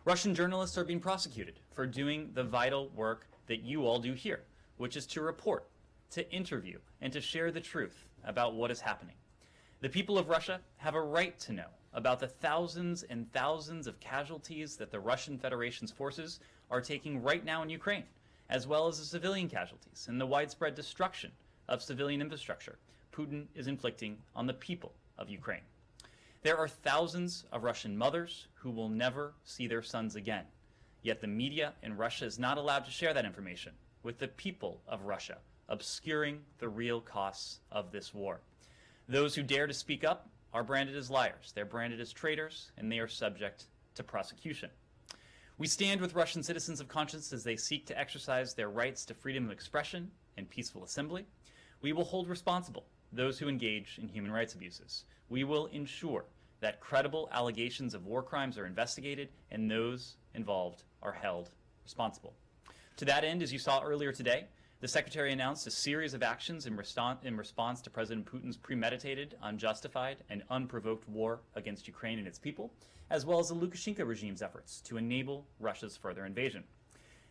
Russian journalists are being prosecuted for doing the vital work that you all do here, which is to report, to interview, and to share the truth about what is happening. The people of Russia have a right to know about the thousands and thousands of casualties that the Russian Federation's forces are taking right now in Ukraine, as well as the civilian casualties and the widespread destruction of civilian infrastructure Putin is inflicting on the people of Ukraine. There are thousands of Russian mothers who will never see their sons again, yet the media in Russia is not allowed to share that information with the people of Russia, obscuring the real costs of this war. Those who dare to speak up are branded as liars, they're branded as traitors, and they are subject to prosecution. We stand with Russian citizens of conscience as they seek to exercise their rights to freedom of expression and peaceful assembly. We will hold responsible those who engage in human rights abuses. We will ensure that credible allegations of war crimes are investigated and those involved are held responsible. To that end, as you saw earlier today, the Secretary announced a series of actions in response to President Putin's premeditated, unjustified, and unprovoked war against Ukraine and its people, as well as the Lukashenko regime's efforts to enable Russia's further invasion.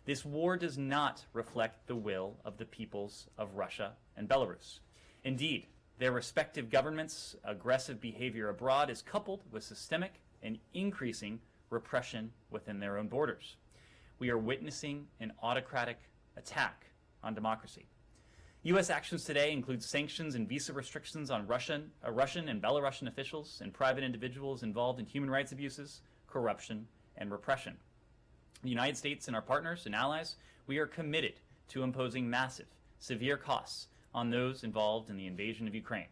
This war does not reflect the will of the peoples of Russia and Belarus. Indeed, their respective governments' aggressive behavior abroad is coupled with systemic and increasing repression within their own borders. We are witnessing an autocratic attack on democracy. U.S. actions today include sanctions and visa restrictions on Russian and Belarusian officials and private individuals involved in human rights abuses, corruption, and repression. The United States and our partners and allies, we are committed to imposing massive, severe costs on those involved in the invasion of Ukraine.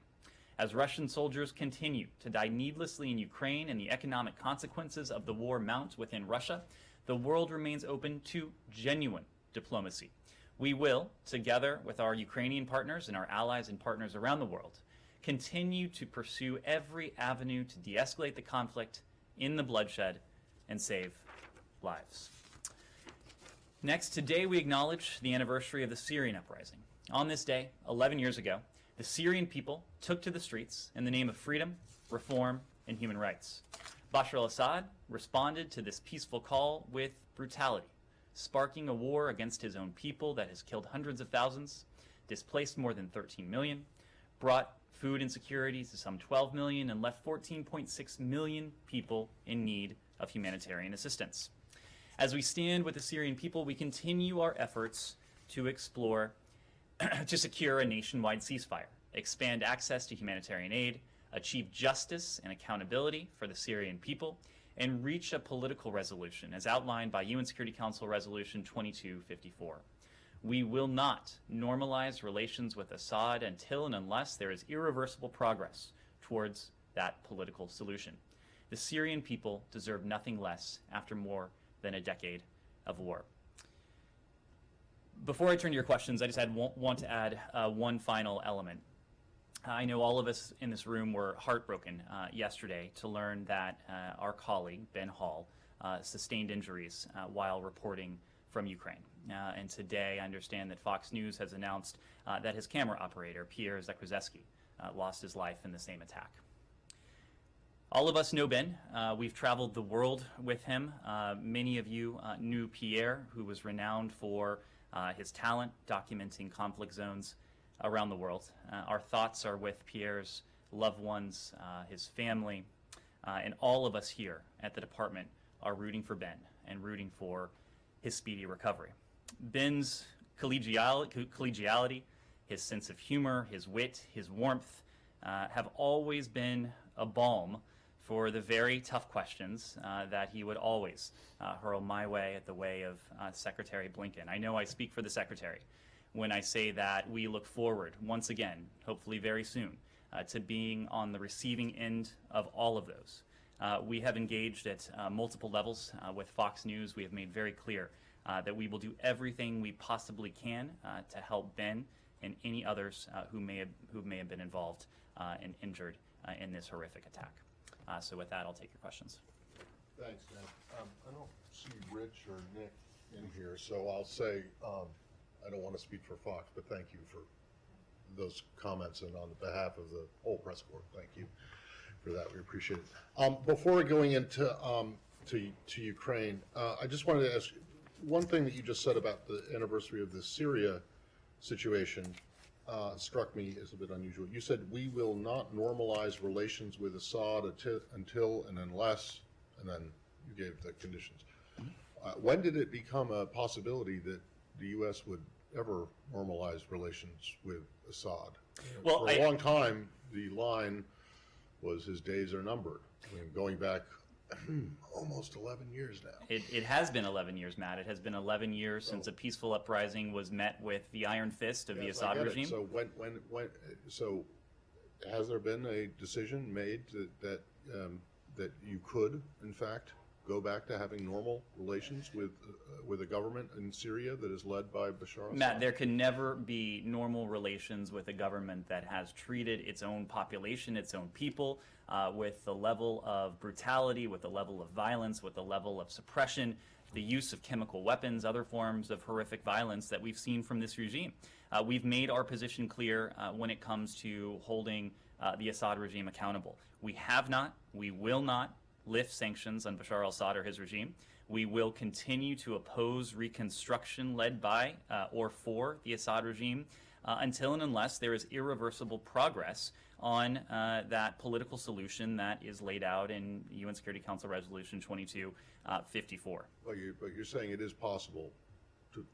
As Russian soldiers continue to die needlessly in Ukraine and the economic consequences of the war mount within Russia, the world remains open to genuine diplomacy. We will, together with our Ukrainian partners and our allies and partners around the world, continue to pursue every avenue to de-escalate the conflict, end the bloodshed, and save lives. Next, today we acknowledge the anniversary of the Syrian uprising. On this day, 11 years ago, the Syrian people took to the streets in the name of freedom, reform, and human rights. Bashar al-Assad responded to this peaceful call with brutality, sparking a war against his own people that has killed hundreds of thousands, displaced more than 13 million, brought food insecurity to some 12 million, and left 14.6 million people in need of humanitarian assistance. As we stand with the Syrian people, we continue our efforts to explore to secure a nationwide ceasefire, expand access to humanitarian aid, achieve justice and accountability for the Syrian people, and reach a political resolution as outlined by UN Security Council Resolution 2254. We will not normalize relations with Assad until and unless there is irreversible progress towards that political solution. The Syrian people deserve nothing less after more than a decade of war. Before I turn to your questions, I just want to add one final element. I know all of us in this room were heartbroken yesterday to learn that our colleague, Ben Hall, sustained injuries while reporting from Ukraine. And today I understand that Fox News has announced that his camera operator, Pierre Zakrzewski, lost his life in the same attack. All of us know Ben. We've traveled the world with him. Many of you knew Pierre, who was renowned for his talent documenting conflict zones around the world. Our thoughts are with Pierre's loved ones, his family, and all of us here at the department are rooting for Ben and rooting for his speedy recovery. Ben's collegiality, his sense of humor, his wit, his warmth have always been a balm for the very tough questions that he would always hurl my way at the way of Secretary Blinken. I know I speak for the Secretary when I say that we look forward once again, hopefully very soon, to being on the receiving end of all of those. We have engaged at multiple levels with Fox News. We have made very clear that we will do everything we possibly can to help Ben and any others who may have been involved and injured in this horrific attack. So with that, I'll take your questions. Thanks, Dan. I don't see Rich or Nick in here, so I'll say I don't want to speak for Fox, but thank you for those comments, and on behalf of the whole press corps, thank you for that. We appreciate it. Before going into to Ukraine. I just wanted to ask one thing that you just said about the anniversary of the Syria situation. Struck me as a bit unusual. You said we will not normalize relations with Assad until and unless, and then you gave the conditions. When did it become a possibility that the U.S. would ever normalize relations with Assad? Well, for a long time, the line was his days are numbered. I mean, going back almost 11 years now. It has been 11 years, Matt. It has been 11 years since a peaceful uprising was met with the iron fist of the Assad regime. So so has there been a decision made that you could, in fact, go back to having normal relations with a government in Syria that is led by Bashar al-Assad? Matt, there can never be normal relations with a government that has treated its own population, its own people, with the level of brutality, with the level of violence, with the level of suppression, the use of chemical weapons, other forms of horrific violence that we've seen from this regime. We've made our position clear when it comes to holding the Assad regime accountable. We have not, we will not lift sanctions on Bashar al-Assad or his regime. We will continue to oppose reconstruction led by or for the Assad regime until and unless there is irreversible progress on that political solution that is laid out in UN Security Council Resolution 2254. But you're saying it is possible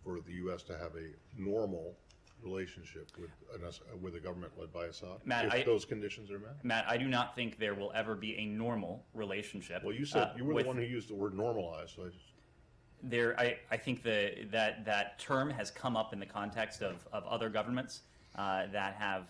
for the U.S. to have a normal relationship with a government led by Assad, Matt, if those conditions are met? Matt, I do not think there will ever be a normal relationship. Well, you said you were the one who used the word normalize, so I just... I think that term has come up in the context of other governments that have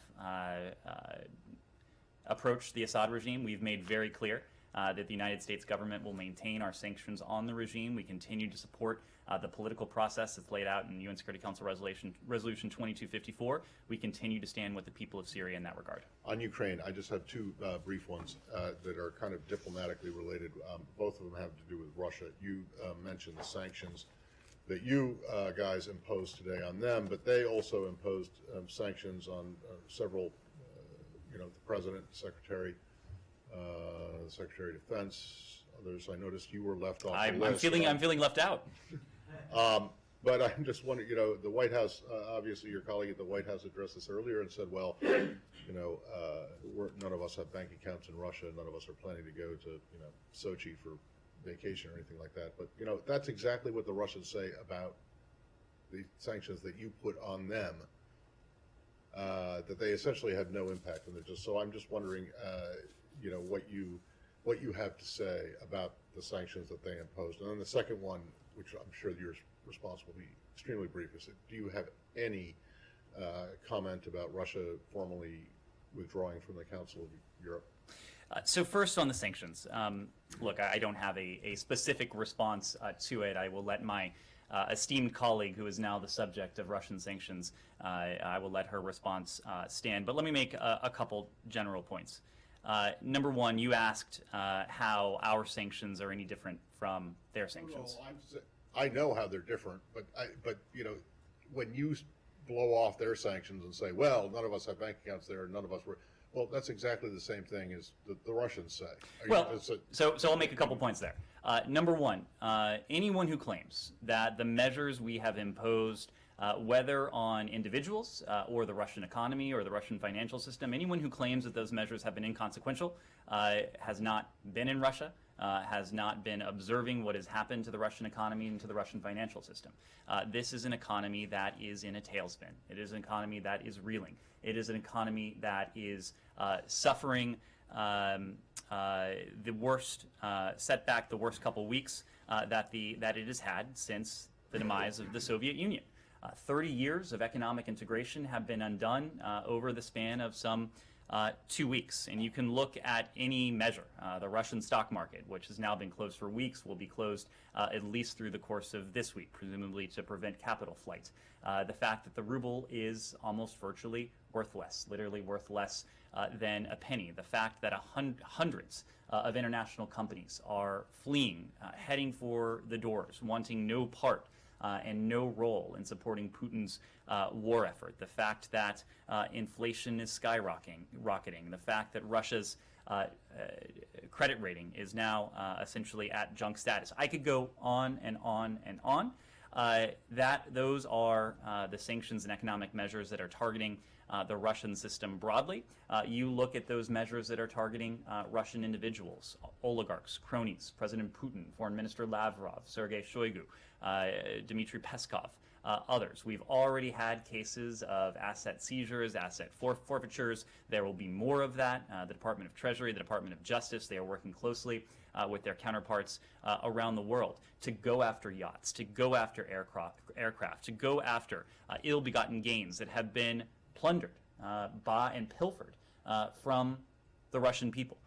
approached the Assad regime. We've made very clear that the United States government will maintain our sanctions on the regime. We continue to support the political process that's laid out in UN Security Council Resolution 2254. We continue to stand with the people of Syria in that regard. On Ukraine, I just have two brief ones that are kind of diplomatically related. Both of them have to do with Russia. You mentioned the sanctions that you guys imposed today on them, but they also imposed sanctions on several, the President, Secretary of Defense, others. I noticed you were left off the list. I'm feeling left out. But I'm just wondering, the White House, obviously your colleague at the White House addressed this earlier and said, well, none of us have bank accounts in Russia, none of us are planning to go to, Sochi for vacation or anything like that. But, that's exactly what the Russians say about the sanctions that you put on them, that they essentially have no impact on it. So I'm just wondering, what you have to say about the sanctions that they imposed. And then the second one, which I'm sure your response will be extremely brief, is that do you have any comment about Russia formally withdrawing from the Council of Europe? So first on the sanctions, look, I don't have a specific response to it. I will let my esteemed colleague, who is now the subject of Russian sanctions, I will let her response stand. But let me make a couple general points. Number one, you asked how our sanctions are any different from their sanctions. No, I know how they're different, but when you blow off their sanctions and say, well, none of us have bank accounts there, none of us were, well, that's exactly the same thing as the Russians say. So I'll make a couple points there. Number one, anyone who claims that the measures we have imposed, whether on individuals or the Russian economy or the Russian financial system, anyone who claims that those measures have been inconsequential has not been in Russia, has not been observing what has happened to the Russian economy and to the Russian financial system. This is an economy that is in a tailspin. It is an economy that is reeling. It is an economy that is suffering the worst setback, the worst couple weeks that it has had since the demise of the Soviet Union. 30 years of economic integration have been undone over the span of some 2 weeks. And you can look at any measure. The Russian stock market, which has now been closed for weeks, will be closed at least through the course of this week, presumably to prevent capital flight. The fact that the ruble is almost virtually worthless, literally worth less than a penny. The fact that hundreds of international companies are fleeing, heading for the doors, wanting no part and no role in supporting Putin's war effort. The fact that inflation is skyrocketing. The fact that Russia's credit rating is now essentially at junk status. I could go on and on and on. Those are the sanctions and economic measures that are targeting the Russian system broadly. You look at those measures that are targeting Russian individuals, oligarchs, cronies, President Putin, Foreign Minister Lavrov, Sergei Shoigu, Dmitry Peskov, others. We've already had cases of asset seizures, asset forfeitures. There will be more of that. The Department of Treasury, the Department of Justice, they are working closely with their counterparts around the world to go after yachts, to go after aircraft, to go after ill-begotten gains that have been plundered by and pilfered from the Russian people.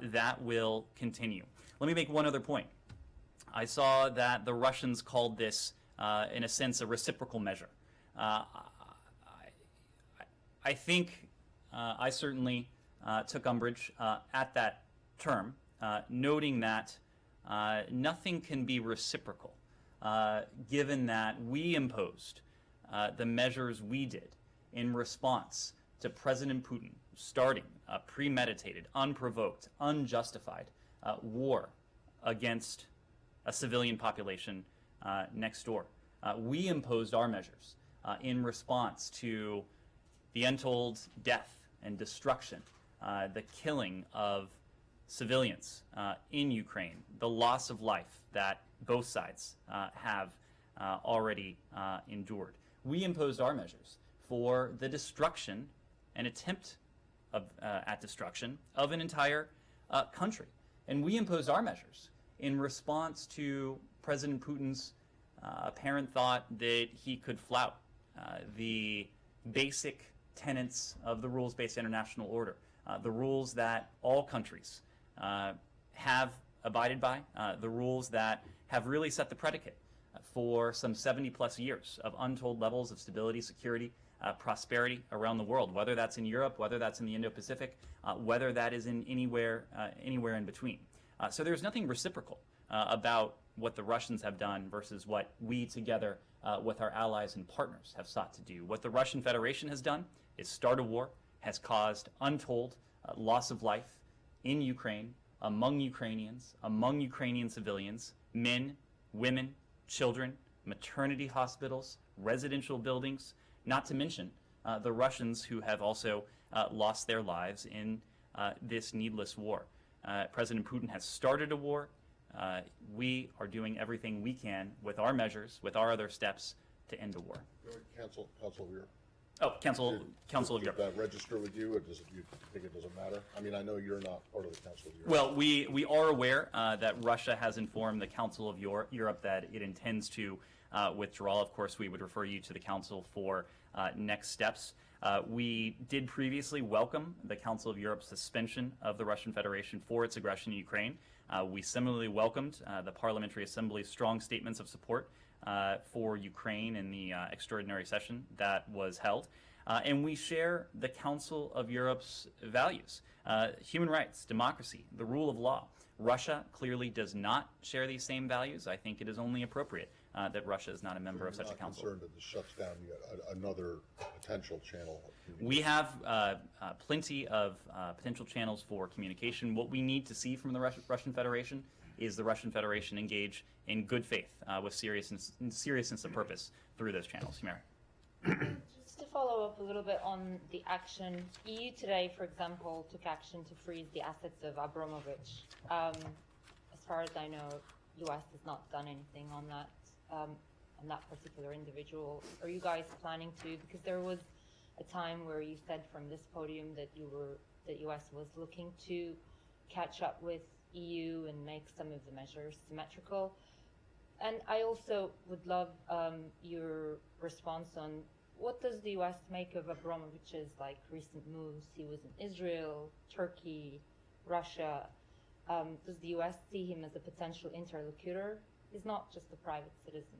That will continue. Let me make one other point. I saw that the Russians called this, in a sense, a reciprocal measure. I think I certainly took umbrage at that term, noting that nothing can be reciprocal, given that we imposed the measures we did in response to President Putin starting a premeditated, unprovoked, unjustified war against a civilian population next door. We imposed our measures in response to the untold death and destruction, the killing of civilians in Ukraine, the loss of life that both sides have already endured. We imposed our measures for the destruction and attempt at destruction of an entire country. And we imposed our measures in response to President Putin's apparent thought that he could flout the basic tenets of the rules-based international order, the rules that all countries have abided by, the rules that have really set the predicate for some 70-plus years of untold levels of stability, security, prosperity around the world, whether that's in Europe, whether that's in the Indo-Pacific, whether that is in anywhere in between. So there's nothing reciprocal about what the Russians have done versus what we together with our allies and partners have sought to do. What the Russian Federation has done is start a war, has caused untold loss of life in Ukraine, among Ukrainians, among Ukrainian civilians, men, women, children, maternity hospitals, residential buildings, not to mention the Russians who have also lost their lives in this needless war. President Putin has started a war. We are doing everything we can with our measures, with our other steps, to end the war. Council of Europe. Oh, Council of Europe. Did that register with you, or do you think it doesn't matter? I mean, I know you're not part of the Council of Europe. Well, we are aware that Russia has informed the Council of Europe that it intends to withdraw. Of course, we would refer you to the Council for next steps. We did previously welcome the Council of Europe's suspension of the Russian Federation for its aggression in Ukraine. We similarly welcomed the Parliamentary Assembly's strong statements of support for Ukraine in the extraordinary session that was held. And we share the Council of Europe's values, human rights, democracy, the rule of law. Russia clearly does not share these same values. I think it is only appropriate that Russia is not a member of such a council. You're not concerned that this shuts down yet another potential channel of communication? We have plenty of potential channels for communication. What we need to see from the Russian Federation is the Russian Federation engage in good faith with seriousness of purpose through those channels. Mary. Just to follow up a little bit on the action, EU today, for example, took action to freeze the assets of Abramovich. As far as I know, US has not done anything on that particular individual. Are you guys planning to? Because there was a time where you said from this podium that US was looking to catch up with EU and make some of the measures symmetrical. And I also would love your response on what does the US make of Abramovich's recent moves? He was in Israel, Turkey, Russia. Does the US see him as a potential interlocutor? He's not just a private citizen.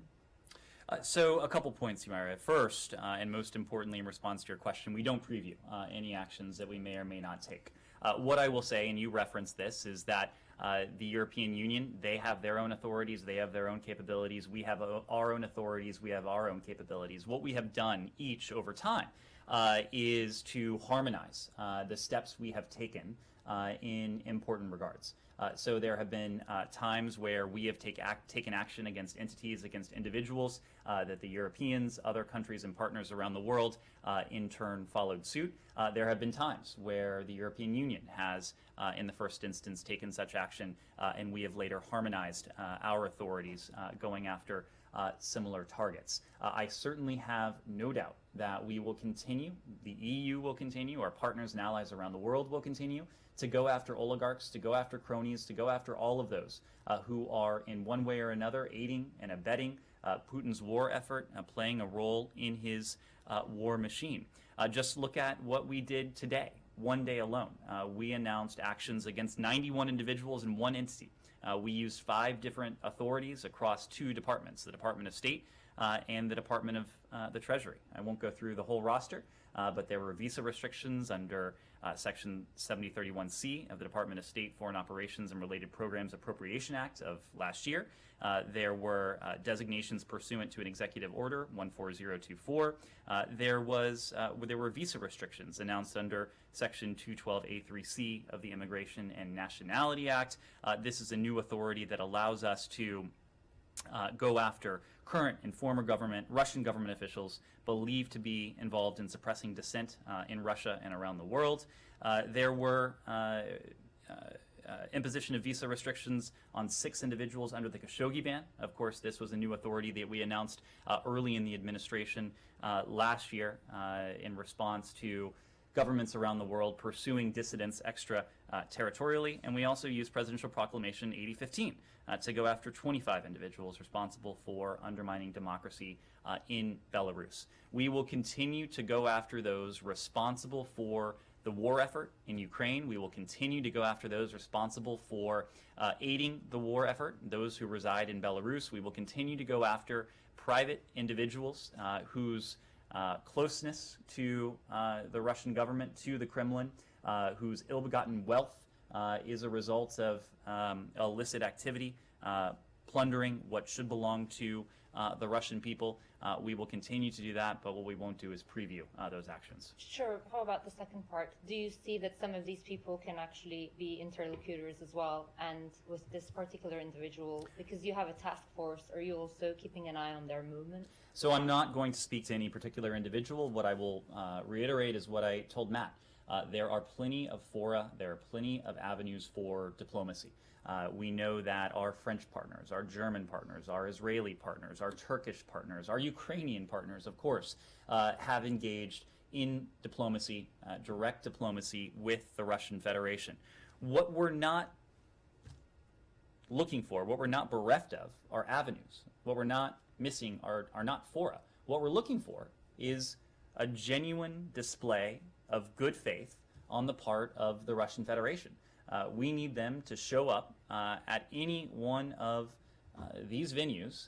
So a couple points, Yumara. First, and most importantly in response to your question, we don't preview any actions that we may or may not take. What I will say, and you referenced this, is that the European Union, they have their own authorities, they have their own capabilities, we have our own authorities, we have our own capabilities. What we have done each over time is to harmonize the steps we have taken in important regards. So there have been times where we have taken action against entities, against individuals, that the Europeans, other countries and partners around the world in turn followed suit. There have been times where the European Union has, in the first instance, taken such action, and we have later harmonized our authorities going after similar targets. I certainly have no doubt that we will continue, the EU will continue, our partners and allies around the world will continue to go after oligarchs, to go after cronies, to go after all of those who are in one way or another aiding and abetting Putin's war effort, playing a role in his war machine. Just look at what we did today, one day alone. We announced actions against 91 individuals in one entity. We used 5 different authorities across 2 departments, the Department of State and the Department of the Treasury. I won't go through the whole roster, but there were visa restrictions under Section 7031C of the Department of State Foreign Operations and Related Programs Appropriation Act of last year. There were designations pursuant to an executive order 14024. There were visa restrictions announced under Section 212A3C of the Immigration and Nationality Act. This is a new authority that allows us to go after current and former Russian government officials believed to be involved in suppressing dissent in Russia and around the world. There were imposition of visa restrictions on 6 individuals under the Khashoggi ban. Of course, this was a new authority that we announced early in the administration last year in response to governments around the world pursuing dissidents extra-territorially, and we also used Presidential Proclamation 8015 to go after 25 individuals responsible for undermining democracy in Belarus. We will continue to go after those responsible for the war effort in Ukraine. We will continue to go after those responsible for aiding the war effort, those who reside in Belarus. We will continue to go after private individuals whose closeness to the Russian government, to the Kremlin, whose ill-begotten wealth is a result of illicit activity, plundering what should belong to the Russian people. We will continue to do that, but what we won't do is preview those actions. Sure. How about the second part? Do you see that some of these people can actually be interlocutors as well? And with this particular individual, because you have a task force, are you also keeping an eye on their movement? So I'm not going to speak to any particular individual. What I will reiterate is what I told Matt. There are plenty of fora, there are plenty of avenues for diplomacy. We know that our French partners, our German partners, our Israeli partners, our Turkish partners, our Ukrainian partners, of course, have engaged in diplomacy, direct diplomacy with the Russian Federation. What we're not looking for, what we're not bereft of, are avenues. What we're not missing are not fora. What we're looking for is a genuine display of good faith on the part of the Russian Federation. We need them to show up at any one of these venues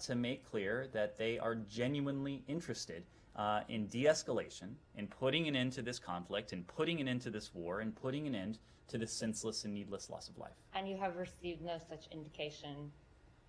to make clear that they are genuinely interested in de-escalation, in putting an end to this conflict, in putting an end to this war, and putting an end to this senseless and needless loss of life. And you have received no such indication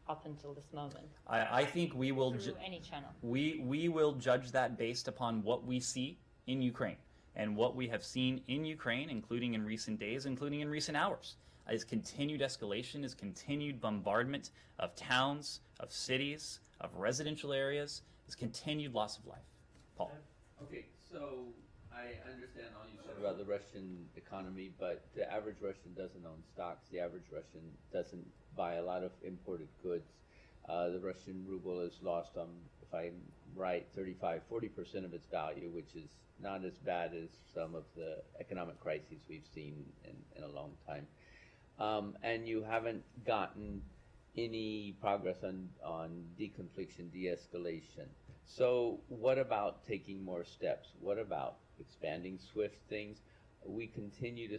up until this moment? I think we will through any channel. We will judge that based upon what we see in Ukraine. And what we have seen in Ukraine, including in recent days, including in recent hours, is continued escalation, is continued bombardment of towns, of cities, of residential areas, is continued loss of life. Paul. Okay, so I understand all you said about the Russian economy, but the average Russian doesn't own stocks. The average Russian doesn't buy a lot of imported goods. The Russian ruble has lost, if I'm right, 35-40% of its value, which is not as bad as some of the economic crises we've seen in a long time. And you haven't gotten any progress on deconfliction, de-escalation. So what about taking more steps? What about expanding SWIFT things? We continue to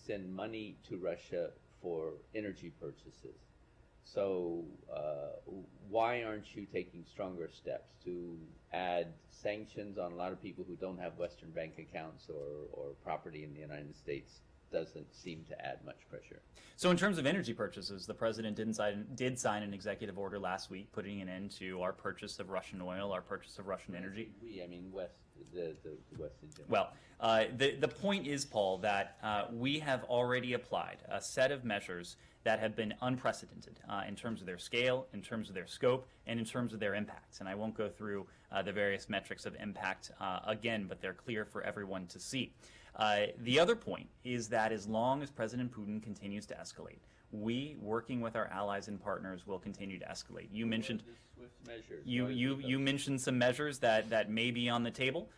send money to Russia for energy purchases. So why aren't you taking stronger steps to add sanctions on a lot of people who don't have Western bank accounts or property in the United States? doesn't seem to add much pressure. So in terms of energy purchases, the president did sign an executive order last week putting an end to our purchase of Russian oil, our purchase of Russian energy. I mean West, the West in general. Well, the point is, Paul, that we have already applied a set of measures that have been unprecedented in terms of their scale, in terms of their scope, and in terms of their impacts. And I won't go through the various metrics of impact again, but they're clear for everyone to see. The other point is that as long as President Putin continues to escalate, we, working with our allies and partners, will continue to escalate. You mentioned you mentioned some measures that may be on the table.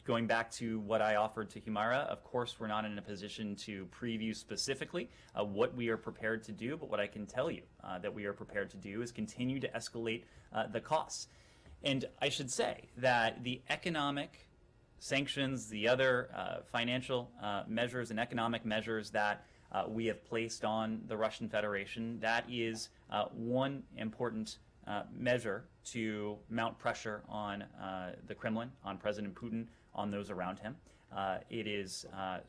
Going back to what I offered to Humara, of course, we're not in a position to preview specifically what we are prepared to do, but what I can tell you that we are prepared to do is continue to escalate the costs. And I should say that the economic sanctions, the other financial measures and economic measures that we have placed on the Russian Federation, that is one important measure to mount pressure on the Kremlin, on President Putin, on those around him. It is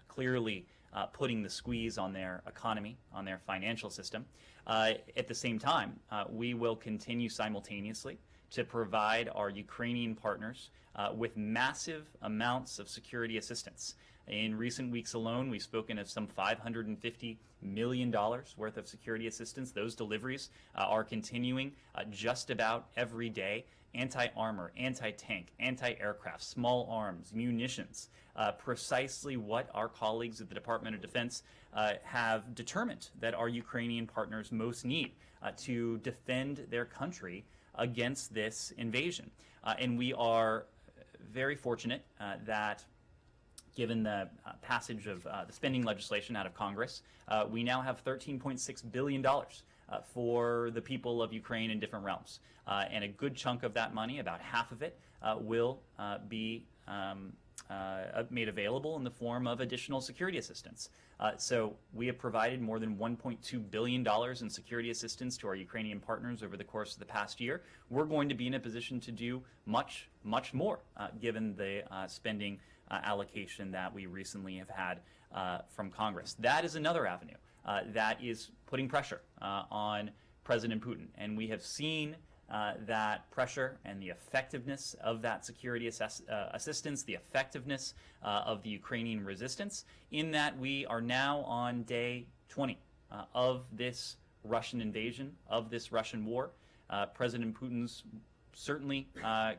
clearly putting the squeeze on their economy, on their financial system. At the same time, we will continue simultaneously to provide our Ukrainian partners with massive amounts of security assistance. In recent weeks alone, we've spoken of some $550 million worth of security assistance. Those deliveries are continuing just about every day. Anti-armor, anti-tank, anti-aircraft, small arms, munitions, precisely what our colleagues at the Department of Defense have determined that our Ukrainian partners most need to defend their country against this invasion. And we are very fortunate that given the passage of the spending legislation out of Congress, we now have $13.6 billion for the people of Ukraine in different realms. And a good chunk of that money, about half of it, will be made available in the form of additional security assistance. So we have provided more than $1.2 billion in security assistance to our Ukrainian partners over the course of the past year. We're going to be in a position to do much, much more, given the spending allocation that we recently have had from Congress. That is another avenue that is putting pressure on President Putin. And we have seen that pressure and the effectiveness of that security assistance, the effectiveness of the Ukrainian resistance, in that we are now on day 20 of this Russian invasion, of this Russian war. President Putin's certainly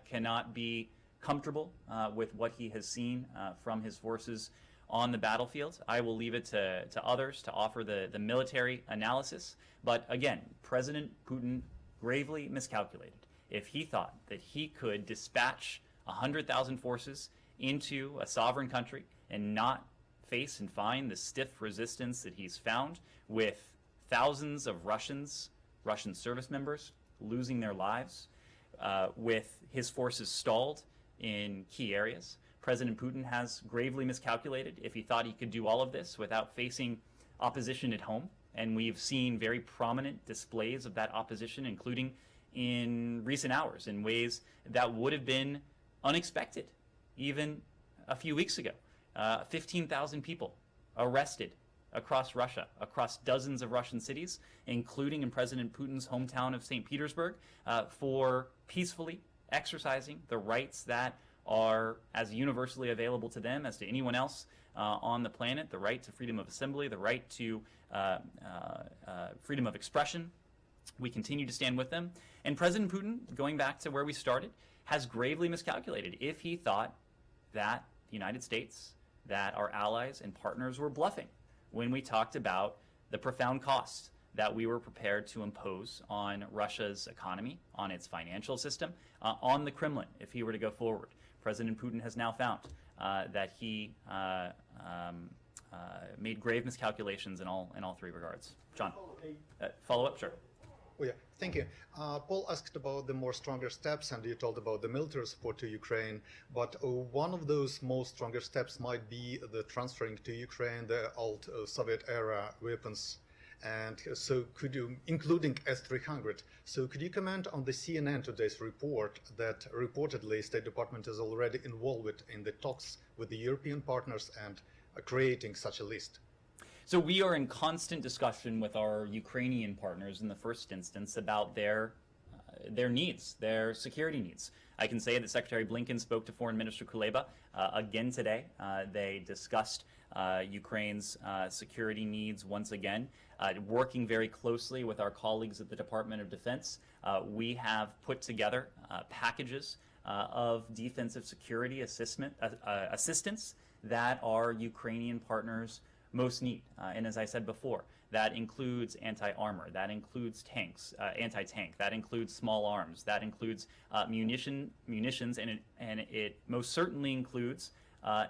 cannot be comfortable with what he has seen from his forces on the battlefield. I will leave it to others to offer the military analysis. But again, President Putin gravely miscalculated if he thought that he could dispatch 100,000 forces into a sovereign country and not face and find the stiff resistance that he's found, with thousands of Russian service members losing their lives, with his forces stalled in key areas. President Putin has gravely miscalculated if he thought he could do all of this without facing opposition at home. And we've seen very prominent displays of that opposition, including in recent hours, in ways that would have been unexpected even a few weeks ago. 15,000 people arrested across Russia, across dozens of Russian cities, including in President Putin's hometown of St. Petersburg, for peacefully exercising the rights that are as universally available to them as to anyone else on the planet: the right to freedom of assembly, the right to freedom of expression. We continue to stand with them. And President Putin, going back to where we started, has gravely miscalculated if he thought that the United States, that our allies and partners were bluffing when we talked about the profound costs that we were prepared to impose on Russia's economy, on its financial system, on the Kremlin if he were to go forward. President Putin has now found that he made grave miscalculations in all three regards. John, follow up? Sure. Oh, yeah, thank you. Paul asked about the more stronger steps, and you told about the military support to Ukraine. But one of those most stronger steps might be the transferring to Ukraine the old Soviet-era weapons. And so could you, including S-300, so could you comment on the CNN today's report that reportedly State Department is already involved in the talks with the European partners and creating such a list? So we are in constant discussion with our Ukrainian partners in the first instance about their needs, their security needs. I can say that Secretary Blinken spoke to Foreign Minister Kuleba again today. They discussed Ukraine's security needs once again, working very closely with our colleagues at the Department of Defense. We have put together packages of defensive security assistance that our Ukrainian partners most need. And as I said before, that includes anti-armor, that includes tanks, anti-tank, that includes small arms, that includes munitions, and it most certainly includes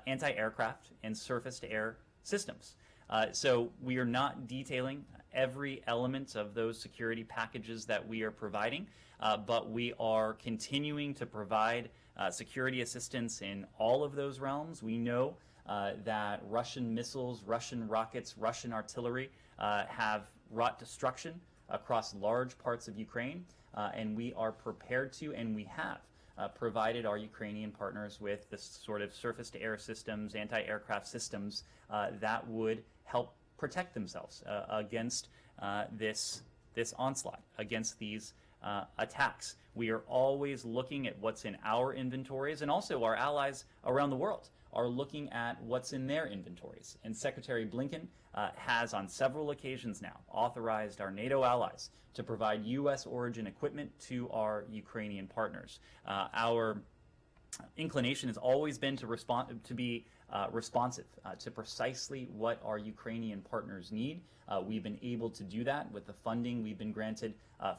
anti-aircraft and surface-to-air systems. So we are not detailing every element of those security packages that we are providing, but we are continuing to provide security assistance in all of those realms. We know that Russian missiles, Russian rockets, Russian artillery have wrought destruction across large parts of Ukraine, and we are prepared to, and we have provided our Ukrainian partners with this sort of surface-to-air systems, anti-aircraft systems that would help protect themselves against this onslaught, against these attacks. We are always looking at what's in our inventories, and also our allies around the world are looking at what's in their inventories. And Secretary Blinken has on several occasions now authorized our NATO allies to provide U.S. origin equipment to our Ukrainian partners. Our inclination has always been to be responsive to precisely what our Ukrainian partners need. We've been able to do that with the funding we've been granted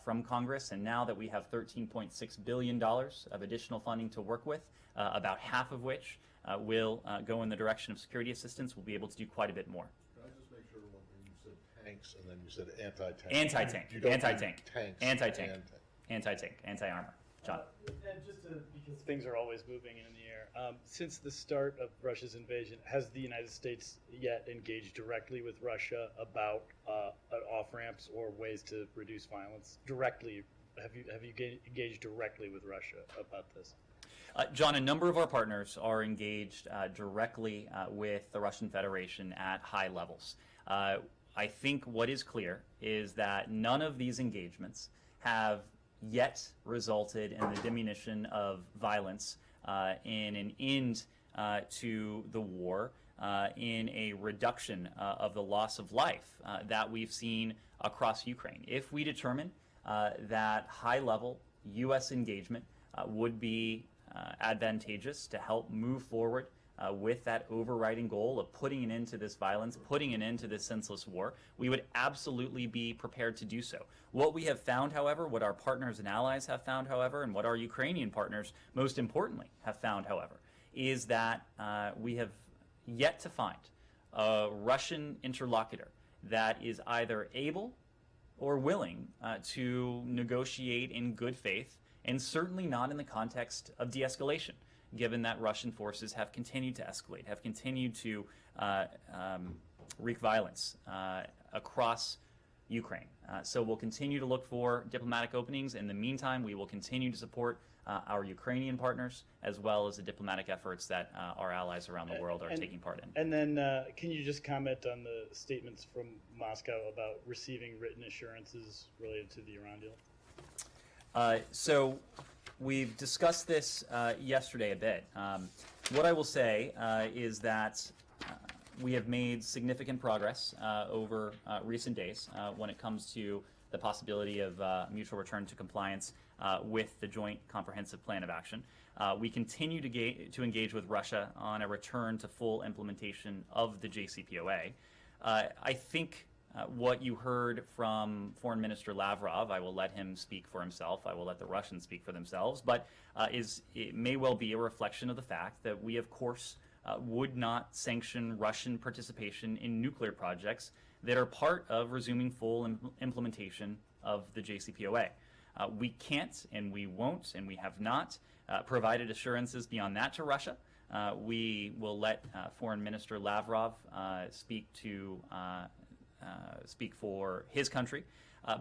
from Congress, and now that we have $13.6 billion of additional funding to work with, about half of which will go in the direction of security assistance, we'll be able to do quite a bit more. Can I just make sure one thing? You said tanks, and then you said anti-tank. Anti-tank, You don't anti-tank, mean tanks anti-tank, and- anti-tank, anti-armor. John. And just because things are always moving in the air, since the start of Russia's invasion, has the United States yet engaged directly with Russia about off-ramps or ways to reduce violence? Directly, have you engaged directly with Russia about this? John, a number of our partners are engaged directly with the Russian Federation at high levels. I think what is clear is that none of these engagements have yet resulted in the diminution of violence, in an end to the war, in a reduction of the loss of life that we've seen across Ukraine. If we determine that high-level U.S. engagement would be advantageous to help move forward with that overriding goal of putting an end to this violence, putting an end to this senseless war, we would absolutely be prepared to do so. What we have found, however, what our partners and allies have found, however, and what our Ukrainian partners, most importantly, have found, however, is that we have yet to find a Russian interlocutor that is either able or willing to negotiate in good faith, and certainly not in the context of de-escalation, given that Russian forces have continued to escalate, have continued to wreak violence across Ukraine. So we'll continue to look for diplomatic openings. In the meantime, we will continue to support our Ukrainian partners, as well as the diplomatic efforts that our allies around the world are taking part in. And then can you just comment on the statements from Moscow about receiving written assurances related to the Iran deal? So we've discussed this yesterday a bit. What I will say is that we have made significant progress over recent days when it comes to the possibility of mutual return to compliance with the Joint Comprehensive Plan of Action. We continue to engage with Russia on a return to full implementation of the JCPOA. I think what you heard from Foreign Minister Lavrov, I will let him speak for himself, I will let the Russians speak for themselves, but it may well be a reflection of the fact that we, of course, would not sanction Russian participation in nuclear projects that are part of resuming full implementation of the JCPOA. We can't, and we won't, and we have not provided assurances beyond that to Russia. We will let Foreign Minister Lavrov speak for his country.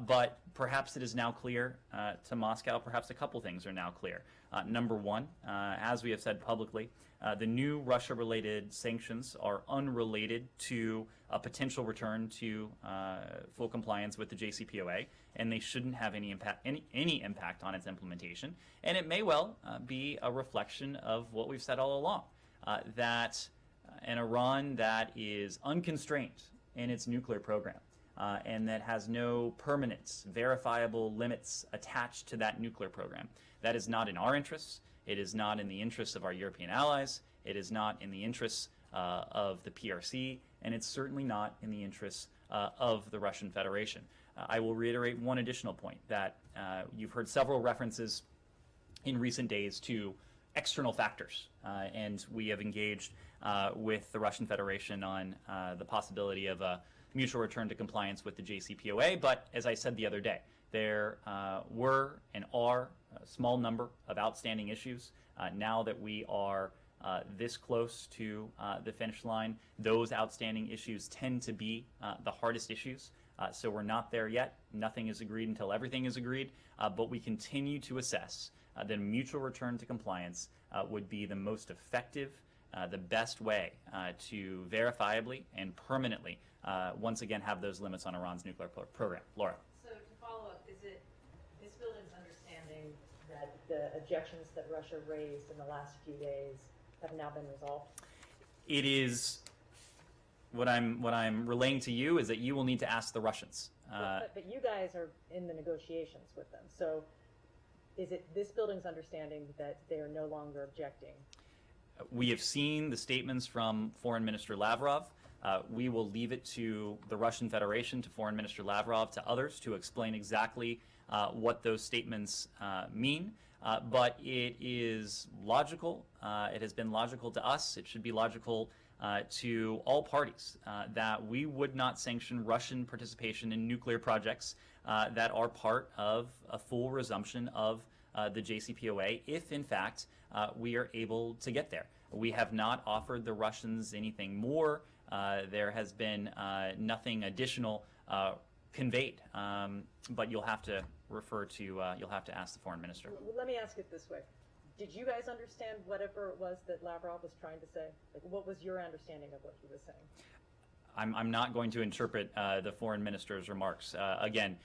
But perhaps it is now clear to Moscow, perhaps a couple things are now clear. Number one, as we have said publicly, the new Russia-related sanctions are unrelated to a potential return to full compliance with the JCPOA, and they shouldn't have any impact on its implementation. And it may well be a reflection of what we've said all along, that an Iran that is unconstrained in its nuclear program, and that has no permanent, verifiable limits attached to that nuclear program. That is not in our interests. It is not in the interests of our European allies. It is not in the interests of the PRC, and it's certainly not in the interests of the Russian Federation. I will reiterate one additional point, that you've heard several references in recent days to external factors, and we have engaged with the Russian Federation on the possibility of a mutual return to compliance with the JCPOA. But as I said the other day, there were and are a small number of outstanding issues. Now that we are this close to the finish line, those outstanding issues tend to be the hardest issues. So we're not there yet. Nothing is agreed until everything is agreed. But we continue to assess that a mutual return to compliance would be the most effective, the best way to verifiably and permanently once again have those limits on Iran's nuclear program. Laura. So to follow up, is it this building's understanding that the objections that Russia raised in the last few days have now been resolved? It is what I'm relaying to you is that you will need to ask the Russians. But you guys are in the negotiations with them. So is it this building's understanding that they are no longer objecting? We have seen the statements from Foreign Minister Lavrov. We will leave it to the Russian Federation, to Foreign Minister Lavrov, to others to explain exactly what those statements mean. But it is logical. It has been logical to us. It should be logical to all parties that we would not sanction Russian participation in nuclear projects that are part of a full resumption of the JCPOA if, in fact, we are able to get there. We have not offered the Russians anything more. There has been nothing additional conveyed, but you'll have to refer to, you'll have to ask the foreign minister. Well, let me ask it this way. Did you guys understand whatever it was that Lavrov was trying to say? Like, what was your understanding of what he was saying? I'm not going to interpret the foreign minister's remarks. Again,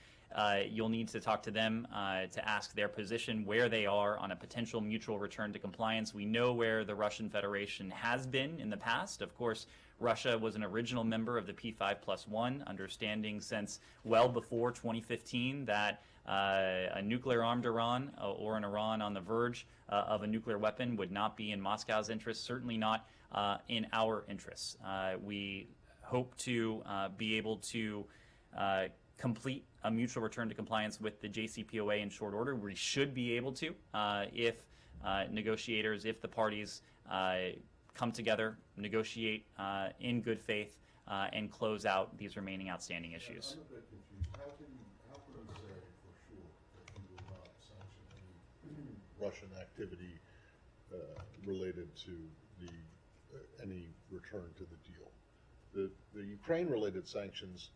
you'll need to talk to them to ask their position, where they are on a potential mutual return to compliance. We know where the Russian Federation has been in the past. Of course, Russia was an original member of the P5+1, understanding since well before 2015 that a nuclear-armed Iran or an Iran on the verge of a nuclear weapon would not be in Moscow's interests, certainly not in our interests. We hope to be able to complete a mutual return to compliance with the JCPOA in short order. We should be able to if negotiators, if the parties come together, negotiate in good faith, and close out these remaining outstanding issues. I'm a bit confused. How can we say for sure that you will not sanction any Russian activity related to any return to the deal? The Ukraine-related sanctions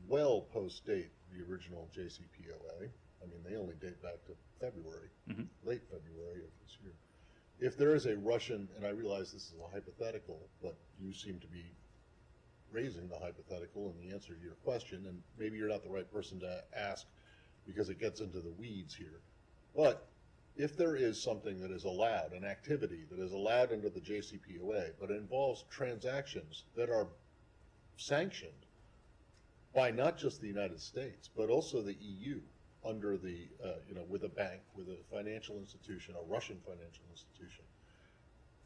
well post-date the original JCPOA. I mean, they only date back to February, late February of this year. If there is a Russian, and I realize this is a hypothetical, but you seem to be raising the hypothetical in the answer to your question, and maybe you're not the right person to ask because it gets into the weeds here. But if there is something that is allowed, an activity that is allowed under the JCPOA, but it involves transactions that are sanctioned by not just the United States, but also the EU, under the, with a bank, with a financial institution, a Russian financial institution.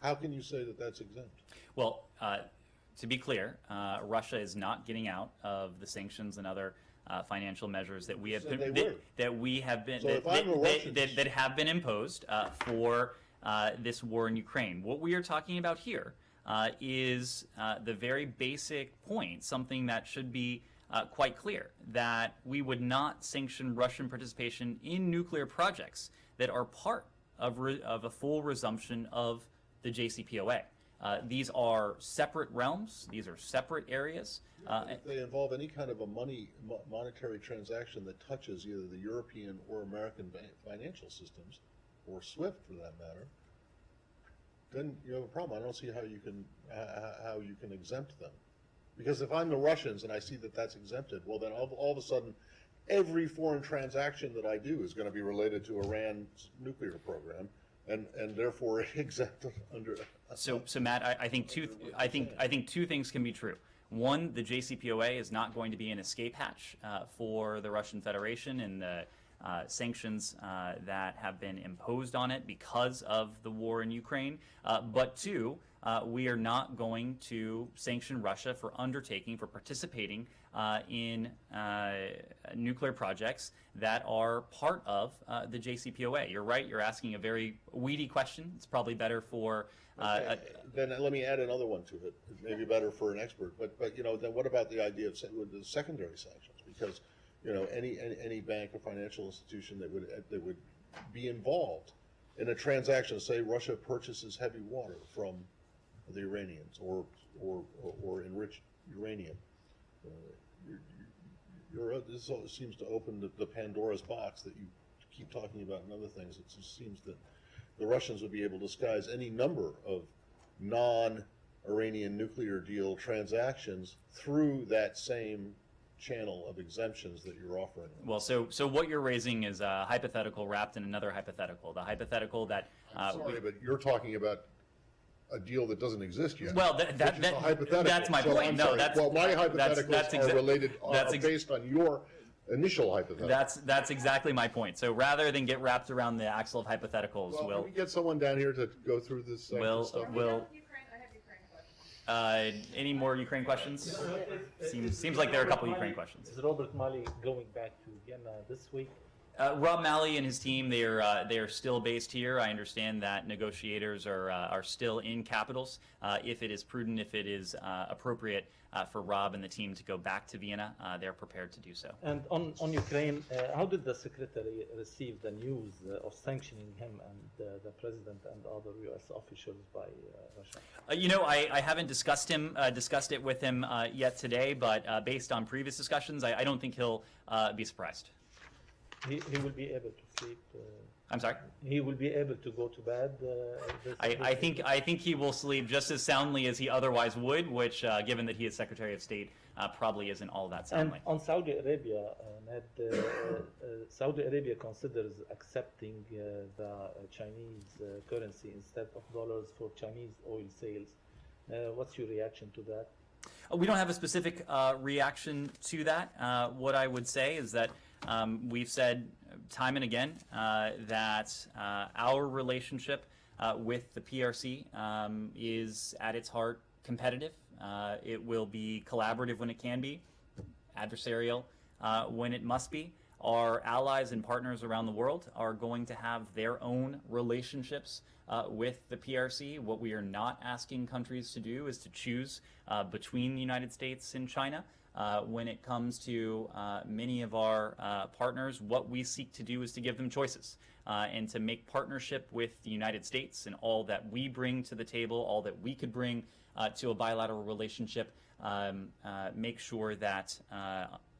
How can you say that that's exempt? Well, to be clear, Russia is not getting out of the sanctions and other financial measures that we have that have been imposed for this war in Ukraine. What we are talking about here is the very basic point, something that should be quite clear, that we would not sanction Russian participation in nuclear projects that are part of a full resumption of the JCPOA. These are separate realms. These are separate areas. If they involve any kind of a monetary transaction that touches either the European or American financial systems, or SWIFT for that matter, then you have a problem. I don't see how you can exempt them. Because if I'm the Russians and I see that that's exempted, well then all of a sudden every foreign transaction that I do is going to be related to Iran's nuclear program, and therefore exempt under. So Matt, I think two things can be true. One, the JCPOA is not going to be an escape hatch for the Russian Federation and the sanctions that have been imposed on it because of the war in Ukraine. But two, we are not going to sanction Russia for participating in nuclear projects that are part of the JCPOA. You're right, you're asking a very weedy question. It's probably better for... then let me add another one to it. It may be better for an expert, but then what about the idea of the secondary sanctions? Because any bank or financial institution that would be involved in a transaction, say Russia purchases heavy water from the Iranians or enriched uranium. This seems to open the Pandora's box that you keep talking about and other things. It just seems that the Russians would be able to disguise any number of non-Iranian nuclear deal transactions through that same channel of exemptions that you're offering. Well, so what you're raising is a hypothetical wrapped in another hypothetical. The hypothetical that... sorry, but you're talking about a deal that doesn't exist yet. Well, that's my point. No, my hypotheticals are related, based on your initial hypothetical. That's exactly my point. So rather than get wrapped around the axle of hypotheticals, can we get someone down here to go through this stuff? Any more Ukraine questions? Seems like there are a couple Ukraine questions. Is Robert Malley going back to Vienna this week? Rob Malley and his team, they are still based here. I understand that negotiators are still in capitals. If it is prudent, if it is appropriate for Rob and the team to go back to Vienna, they're prepared to do so. And on Ukraine, how did the secretary receive the news of sanctioning him and the president and other U.S. officials by Russia? I haven't discussed it with him yet today, but based on previous discussions, I don't think he'll be surprised. He will be able to sleep. I'm sorry? He will be able to go to bed. I think he will sleep just as soundly as he otherwise would, which, given that he is Secretary of State, probably isn't all that soundly. And on Saudi Arabia, Ned, Saudi Arabia considers accepting the Chinese currency instead of dollars for Chinese oil sales. What's your reaction to that? We don't have a specific reaction to that. What I would say is that we've said time and again that our relationship with the PRC is at its heart competitive. It will be collaborative when it can be, adversarial when it must be. Our allies and partners around the world are going to have their own relationships with the PRC. What we are not asking countries to do is to choose between the United States and China. When it comes to many of our partners, what we seek to do is to give them choices and to make partnership with the United States and all that we bring to the table, all that we could bring to a bilateral relationship, make sure that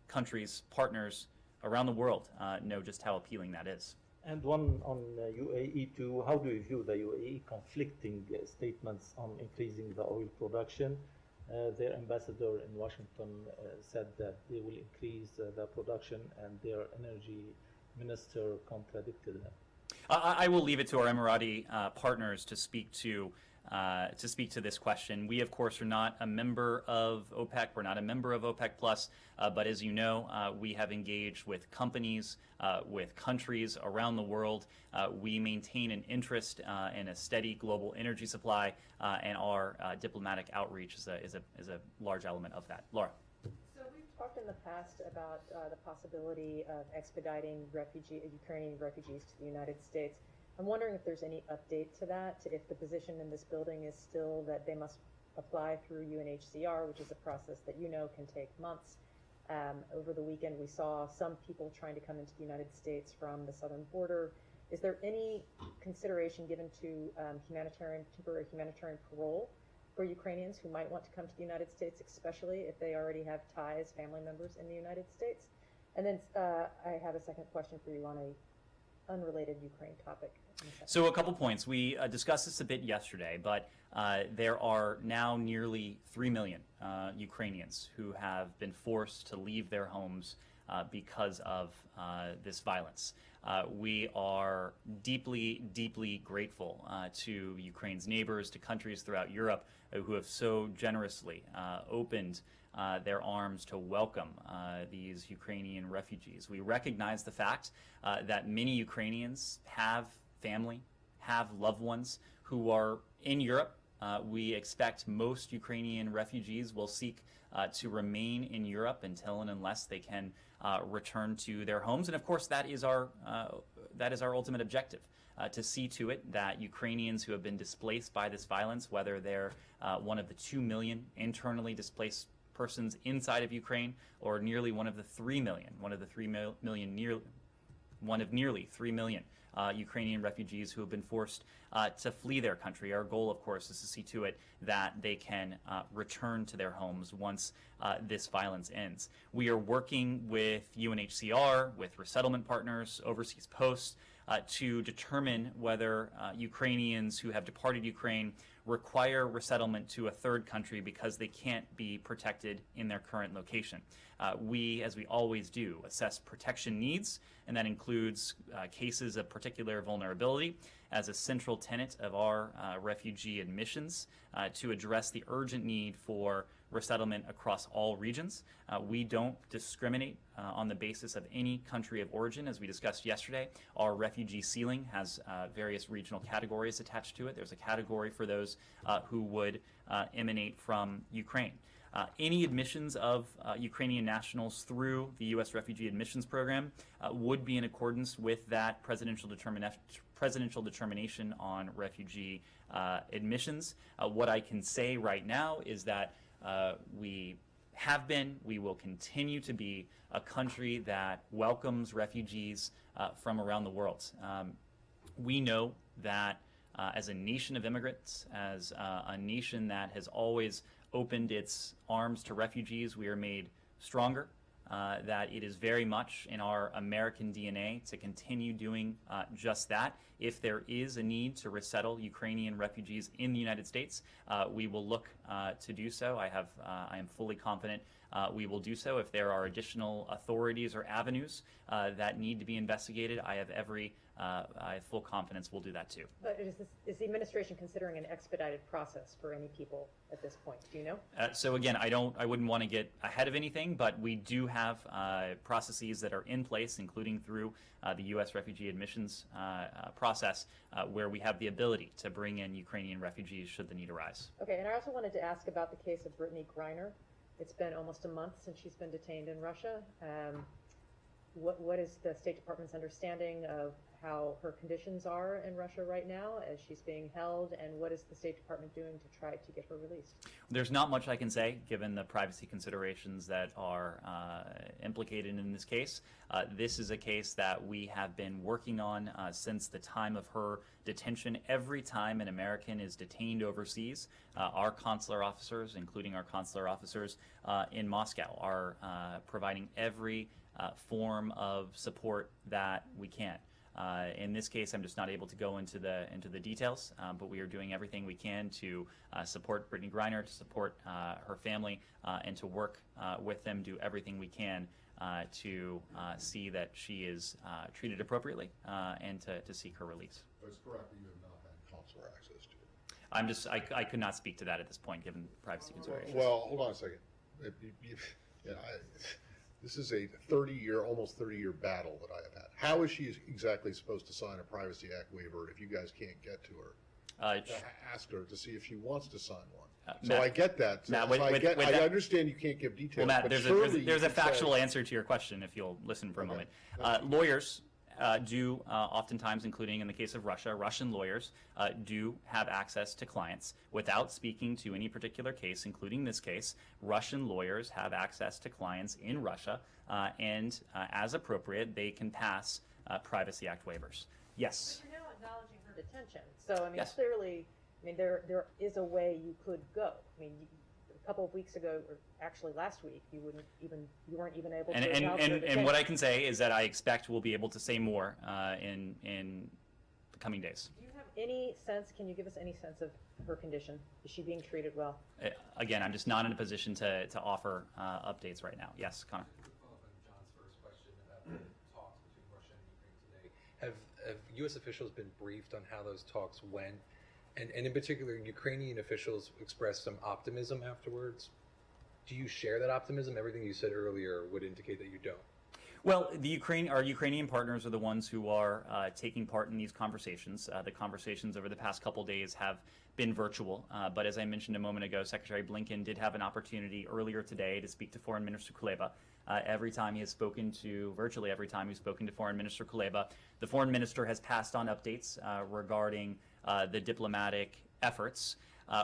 countries, partners around the world know just how appealing that is. And one on UAE too. How do you view the UAE conflicting statements on increasing the oil production? Their ambassador in Washington said that they will increase the production, and their energy minister contradicted them. I will leave it to our Emirati partners to speak to this question. We, of course, are not a member of OPEC. We're not a member of OPEC Plus, but as you know, we have engaged with companies, with countries around the world. We maintain an interest in a steady global energy supply, and our diplomatic outreach is a large element of that. Laura. So we've talked in the past about the possibility of expediting Ukrainian refugees to the United States. I'm wondering if there's any update to that, if the position in this building is still that they must apply through UNHCR, which is a process that can take months. Over the weekend, we saw some people trying to come into the United States from the southern border. Is there any consideration given to temporary humanitarian parole for Ukrainians who might want to come to the United States, especially if they already have ties, family members in the United States? And then I have a second question for you on a unrelated Ukraine topic. So a couple points. We discussed this a bit yesterday, but there are now nearly 3 million Ukrainians who have been forced to leave their homes because of this violence. We are deeply, deeply grateful to Ukraine's neighbors, to countries throughout Europe who have so generously opened their arms to welcome these Ukrainian refugees. We recognize the fact that many Ukrainians have family, have loved ones who are in Europe. We expect most Ukrainian refugees will seek to remain in Europe until and unless they can return to their homes. And of course, that is our ultimate objective, to see to it that Ukrainians who have been displaced by this violence, whether they're one of the 2 million internally displaced persons inside of Ukraine, or nearly one of the 3 million, one of nearly 3 million Ukrainian refugees who have been forced to flee their country. Our goal, of course, is to see to it that they can return to their homes once this violence ends. We are working with UNHCR, with resettlement partners, overseas posts, to determine whether Ukrainians who have departed Ukraine require resettlement to a third country because they can't be protected in their current location. We, as we always do, assess protection needs, and that includes cases of particular vulnerability as a central tenet of our refugee admissions to address the urgent need for resettlement across all regions. We don't discriminate on the basis of any country of origin. As we discussed yesterday, our refugee ceiling has various regional categories attached to it. There's a category for those who would emanate from Ukraine. Any admissions of Ukrainian nationals through the U.S. Refugee Admissions Program would be in accordance with that presidential determination on refugee admissions. What I can say right now is that we have been, we will continue to be a country that welcomes refugees from around the world. We know that as a nation of immigrants, as a nation that has always opened its arms to refugees, we are made stronger, that it is very much in our American DNA to continue doing just that. If there is a need to resettle Ukrainian refugees in the United States, we will look to do so. I am fully confident we will do so. If there are additional authorities or avenues that need to be investigated, I have full confidence we'll do that too. But is the administration considering an expedited process for any people at this point? Do you know? So again, I wouldn't want to get ahead of anything, but we do have processes that are in place, including through the U.S. refugee admissions process, where we have the ability to bring in Ukrainian refugees should the need arise. Okay, and I also wanted to ask about the case of Brittany Griner. It's been almost a month since she's been detained in Russia. What is the State Department's understanding of how her conditions are in Russia right now as she's being held, and what is the State Department doing to try to get her released? There's not much I can say, given the privacy considerations that are implicated in this case. This is a case that we have been working on since the time of her detention. Every time an American is detained overseas, our consular officers, including our consular officers in Moscow, are providing every form of support that we can. In this case, I'm just not able to go into the details, but we are doing everything we can to support Brittany Griner, to support her family, and to work with them, do everything we can to see that she is treated appropriately and to seek her release. But it's correct that you have not had consular access to it. I could not speak to that at this point, given privacy considerations. Well, hold on a second. This is a 30-year, almost 30-year battle that I have had. How is she exactly supposed to sign a Privacy Act waiver if you guys can't get to her? Ask her to see if she wants to sign one. So Matt, I get that. So Matt, I understand you can't give details. Well, Matt, but there's a factual answer to your question if you'll listen for a moment. Lawyers do oftentimes, including in the case of Russia, Russian lawyers do have access to clients without speaking to any particular case, including this case. Russian lawyers have access to clients in Russia, and as appropriate, they can pass Privacy Act waivers. Yes? But you're now acknowledging her detention. So, I mean, Yes. clearly I mean, there is a way you could go. I mean, a couple of weeks ago, or actually last week, you weren't even able to. And what I can say is that I expect we'll be able to say more in the coming days. Do you have any sense? Can you give us any sense of her condition? Is she being treated well? Again, I'm just not in a position to offer updates right now. Yes, Connor. John's first question about the talks between Russia and Ukraine today. Have U.S. officials been briefed on how those talks went? And in particular, Ukrainian officials expressed some optimism afterwards. Do you share that optimism? Everything you said earlier would indicate that you don't. Well, our Ukrainian partners are the ones who are taking part in these conversations. The conversations over the past couple days have been virtual, but as I mentioned a moment ago, Secretary Blinken did have an opportunity earlier today to speak to Foreign Minister Kuleba. Virtually every time he's spoken to Foreign Minister Kuleba, the Foreign Minister has passed on updates regarding the diplomatic efforts.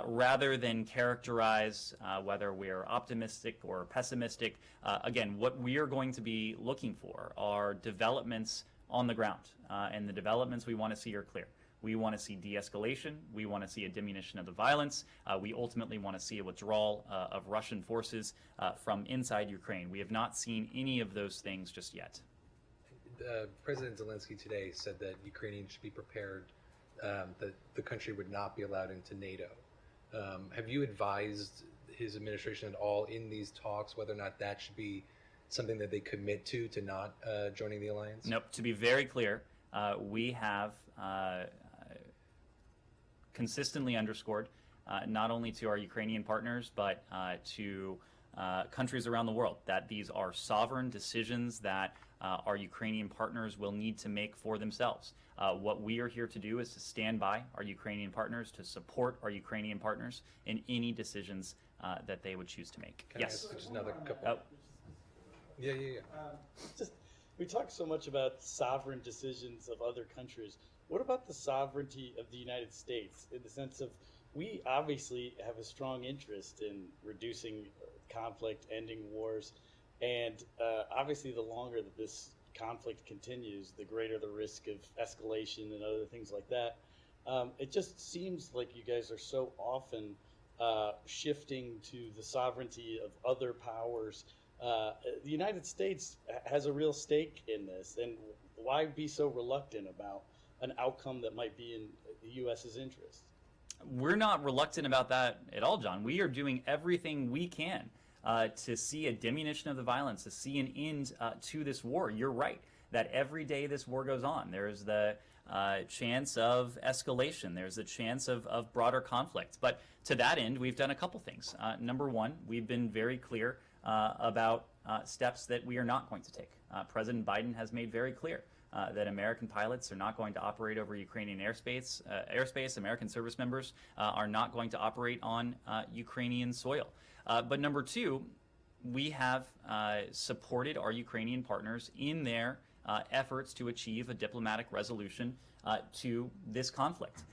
Rather than characterize whether we're optimistic or pessimistic, again, what we are going to be looking for are developments on the ground. And the developments we want to see are clear. We want to see de-escalation. We want to see a diminution of the violence. We ultimately want to see a withdrawal of Russian forces from inside Ukraine. We have not seen any of those things just yet. President Zelensky today said that Ukrainians should be prepared that the country would not be allowed into NATO. Have you advised his administration at all in these talks whether or not that should be something that they commit to not joining the alliance? Nope. To be very clear, we have consistently underscored, not only to our Ukrainian partners, but to countries around the world, that these are sovereign decisions that our Ukrainian partners will need to make for themselves. What we are here to do is to stand by our Ukrainian partners, to support our Ukrainian partners in any decisions that they would choose to make. Can yes. I ask just another couple? Yeah. We talk so much about sovereign decisions of other countries. What about the sovereignty of the United States, in the sense of we obviously have a strong interest in reducing conflict, ending wars, and obviously the longer that this conflict continues, the greater the risk of escalation and other things like that. It just seems like you guys are so often shifting to the sovereignty of other powers. The United States has a real stake in this, and why be so reluctant about an outcome that might be in the U.S.'s interest? We're not reluctant about that at all, John. We are doing everything we can to see a diminution of the violence, to see an end to this war. You're right that every day this war goes on, there's the chance of escalation, there's the chance of broader conflict. But to that end, we've done a couple things. Number one, we've been very clear about steps that we are not going to take. President Biden has made very clear that American pilots are not going to operate over Ukrainian airspace. American service members are not going to operate on Ukrainian soil. But number two, we have supported our Ukrainian partners in their efforts to achieve a diplomatic resolution to this conflict.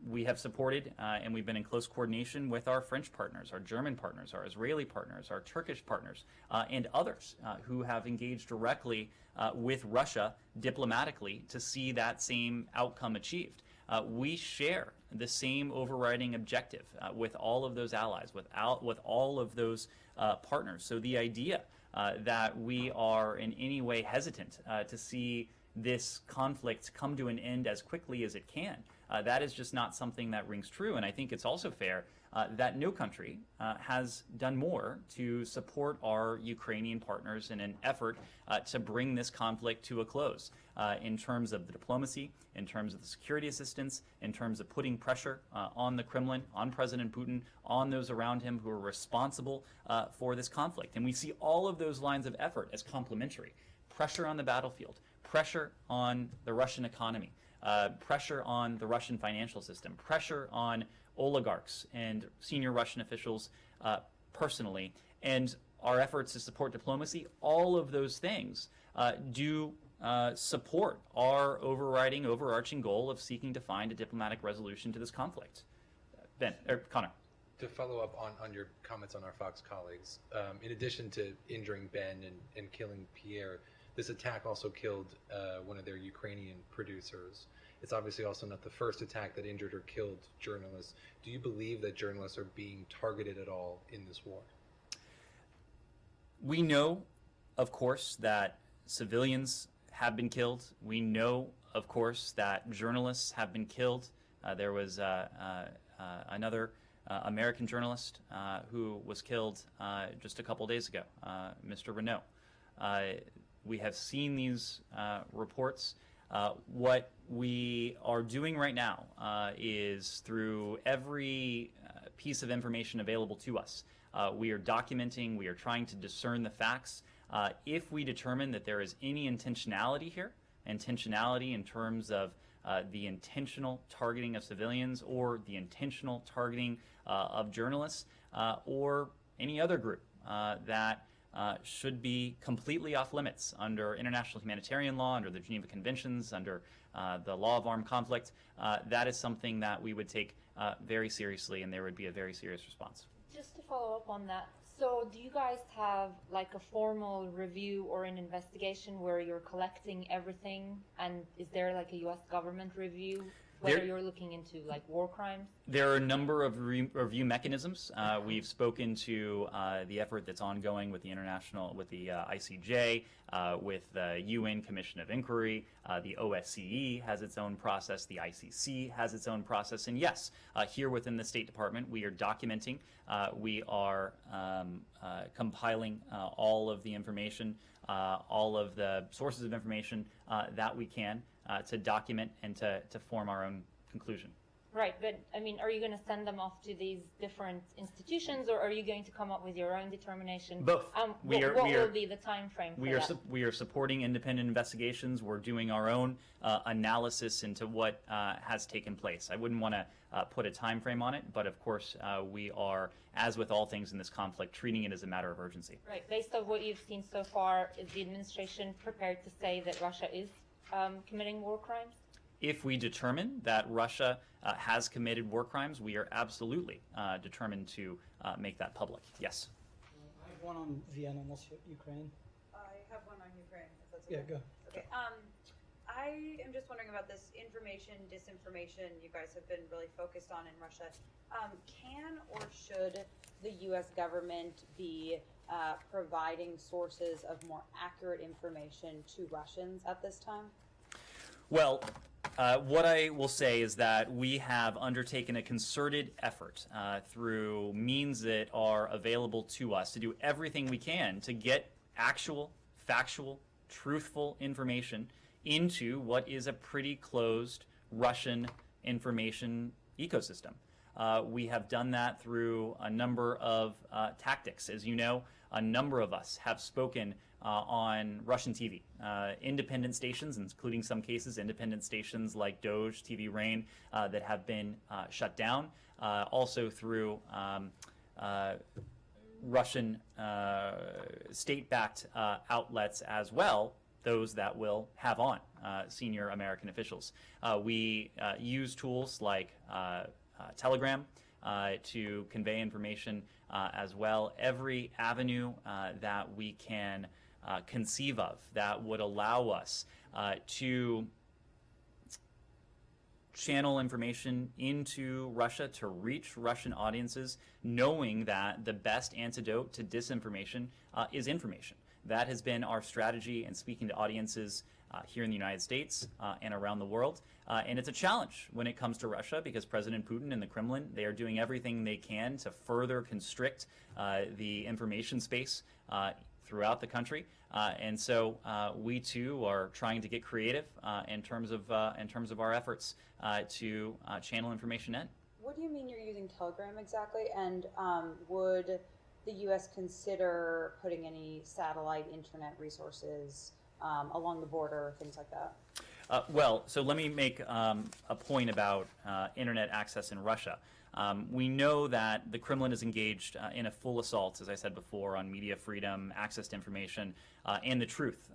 We have supported and we've been in close coordination with our French partners, our German partners, our Israeli partners, our Turkish partners, and others who have engaged directly with Russia diplomatically to see that same outcome achieved. We share the same overriding objective with all of those allies, with all of those partners. So the idea that we are in any way hesitant to see this conflict come to an end as quickly as it can, that is just not something that rings true. And I think it's also fair that no country has done more to support our Ukrainian partners in an effort to bring this conflict to a close in terms of the diplomacy, in terms of the security assistance, in terms of putting pressure on the Kremlin, on President Putin, on those around him who are responsible for this conflict. And we see all of those lines of effort as complementary. Pressure on the battlefield, pressure on the Russian economy, pressure on the Russian financial system, pressure on oligarchs and senior Russian officials personally, and our efforts to support diplomacy, all of those things do support our overarching goal of seeking to find a diplomatic resolution to this conflict. Connor. To follow up on your comments on our Fox colleagues, in addition to injuring Ben and killing Pierre, this attack also killed one of their Ukrainian producers. It's obviously also not the first attack that injured or killed journalists. Do you believe that journalists are being targeted at all in this war? We know, of course, that civilians have been killed. We know, of course, that journalists have been killed. There was another American journalist who was killed just a couple days ago, Mr. Renault. We have seen these reports. What we are doing right now is through every piece of information available to us. We are documenting, we are trying to discern the facts. If we determine that there is any intentionality here, intentionality in terms of the intentional targeting of civilians or the intentional targeting of journalists or any other group that should be completely off limits under international humanitarian law, under the Geneva Conventions, under the law of armed conflict, that is something that we would take very seriously, and there would be a very serious response. Just to follow up on that, so do you guys have like a formal review or an investigation where you're collecting everything, and is there like a U.S. government review, whether you're looking into like war crimes? There are a number of review mechanisms. We've spoken to the effort that's ongoing with the ICJ, with the UN Commission of Inquiry, the OSCE has its own process, the ICC has its own process, and yes, here within the State Department we are documenting, we are compiling all of the information, all of the sources of information that we can to document and to form our own conclusion. Right, but I mean, are you going to send them off to these different institutions, or are you going to come up with your own determination? Both. What will be the time frame for that? We are supporting independent investigations. We're doing our own analysis into what has taken place. I wouldn't want to put a time frame on it, but of course we are, as with all things in this conflict, treating it as a matter of urgency. Right, based on what you've seen so far, is the administration prepared to say that Russia is committing war crimes? If we determine that Russia has committed war crimes, we are absolutely determined to make that public. Yes. I have one on Vienna, Ukraine. I have one on Ukraine, if that's okay. Yeah, go. Okay. I am just wondering about this information, disinformation you guys have been really focused on in Russia. Can or should the U.S. government be providing sources of more accurate information to Russians at this time? Well, what I will say is that we have undertaken a concerted effort through means that are available to us to do everything we can to get actual, factual, truthful information into what is a pretty closed Russian information ecosystem. We have done that through a number of tactics. As you know, a number of us have spoken on Russian TV, independent stations, including some cases independent stations like Doj, TV Rain, that have been shut down, also through Russian state-backed outlets as well, those that will have on senior American officials. We use tools like Telegram to convey information as well. Every avenue that we can conceive of that would allow us to channel information into Russia to reach Russian audiences, knowing that the best antidote to disinformation is information. That has been our strategy in speaking to audiences here in the United States and around the world. And it's a challenge when it comes to Russia because President Putin and the Kremlin, they are doing everything they can to further constrict the information space throughout the country. And so we too are trying to get creative in terms of our efforts to channel information in. What do you mean you're using Telegram exactly? And would the U.S. consider putting any satellite internet resources along the border, things like that? Well, so let me make a point about internet access in Russia. We know that the Kremlin is engaged in a full assault, as I said before, on media freedom, access to information, and the truth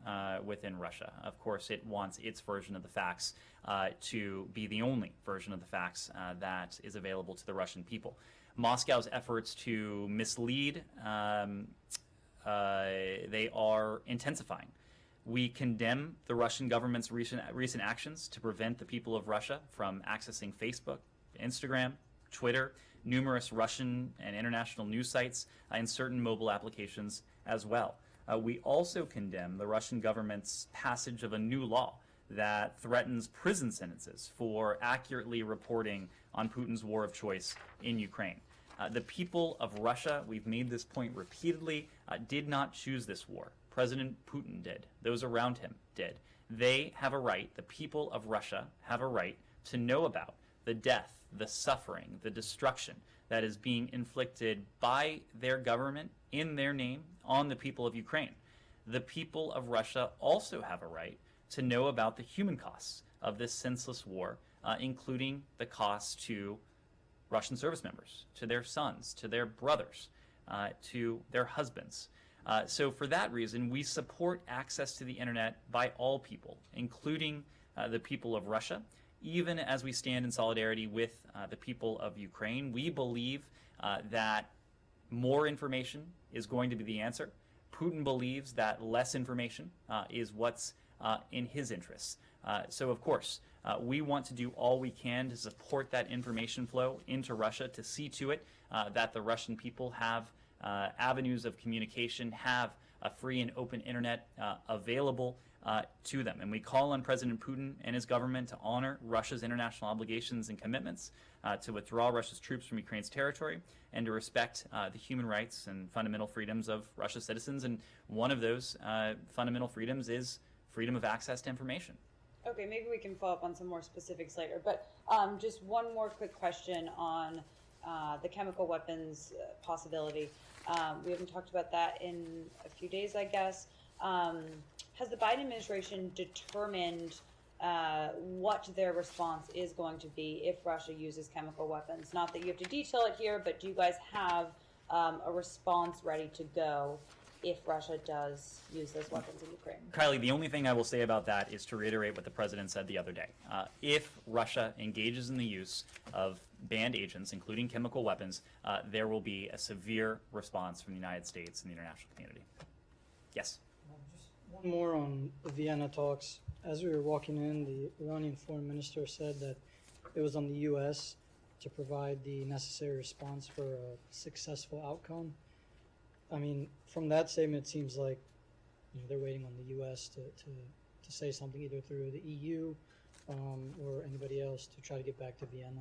within Russia. Of course, it wants its version of the facts to be the only version of the facts that is available to the Russian people. Moscow's efforts to mislead, they are intensifying. We condemn the Russian government's recent actions to prevent the people of Russia from accessing Facebook, Instagram, Twitter, numerous Russian and international news sites, and certain mobile applications as well. We also condemn the Russian government's passage of a new law that threatens prison sentences for accurately reporting on Putin's war of choice in Ukraine. The people of Russia, we've made this point repeatedly, did not choose this war. President Putin did. Those around him did. They have a right, the people of Russia have a right to know about the death, the suffering, the destruction that is being inflicted by their government in their name on the people of Ukraine. The people of Russia also have a right to know about the human costs of this senseless war, including the costs to Russian service members, to their sons, to their brothers, to their husbands. So for that reason, we support access to the internet by all people, including the people of Russia, even as we stand in solidarity with the people of Ukraine. We believe that more information is going to be the answer. Putin believes that less information is what's in his interests. So of course, we want to do all we can to support that information flow into Russia, to see to it that the Russian people have avenues of communication, have a free and open internet available to them. And we call on President Putin and his government to honor Russia's international obligations and commitments, to withdraw Russia's troops from Ukraine's territory, and to respect the human rights and fundamental freedoms of Russia's citizens. And one of those fundamental freedoms is freedom of access to information. Okay, maybe we can follow up on some more specifics later, but just one more quick question on the chemical weapons possibility. We haven't talked about that in a few days, I guess. Has the Biden administration determined what their response is going to be if Russia uses chemical weapons? Not that you have to detail it here, but do you guys have a response ready to go if Russia does use those weapons in Ukraine? Kylie, the only thing I will say about that is to reiterate what the president said the other day. If Russia engages in the use of banned agents, including chemical weapons, there will be a severe response from the United States and the international community. Yes? Just one more on the Vienna talks. As we were walking in, the Iranian foreign minister said that it was on the U.S. to provide the necessary response for a successful outcome. I mean, from that statement, it seems like they're waiting on the U.S. to say something, either through the EU or anybody else, to try to get back to Vienna.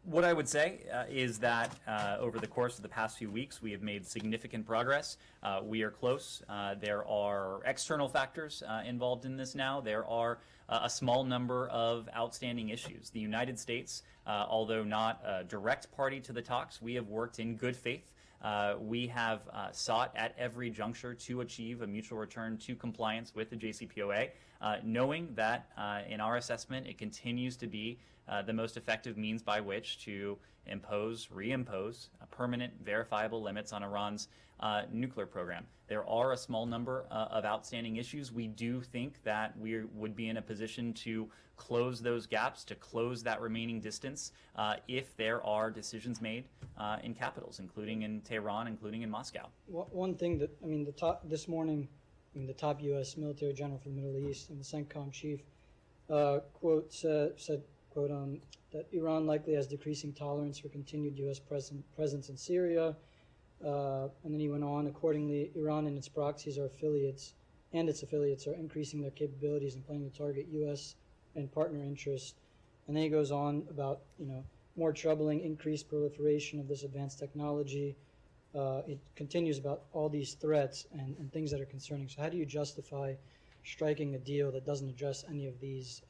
What I would say is that over the course of the past few weeks, we have made significant progress. We are close. There are external factors involved in this now. There are a small number of outstanding issues. The United States, although not a direct party to the talks, we have worked in good faith. We have sought at every juncture to achieve a mutual return to compliance with the JCPOA, knowing that in our assessment it continues to be the most effective means by which to reimpose permanent verifiable limits on Iran's nuclear program. There are a small number of outstanding issues. We do think that we would be in a position to close those gaps, to close that remaining distance, if there are decisions made in capitals, including in Tehran, including in Moscow. One thing that, this morning, the top U.S. military general from the Middle East and the CENTCOM chief, said, quote, that Iran likely has decreasing tolerance for continued U.S. presence in Syria. And then he went on, accordingly, Iran and its proxies are its affiliates are increasing their capabilities and planning to target U.S. and partner interests. And then he goes on about, more troubling increased proliferation of this advanced technology. It continues about all these threats and things that are concerning. So how do you justify striking a deal that doesn't address any of these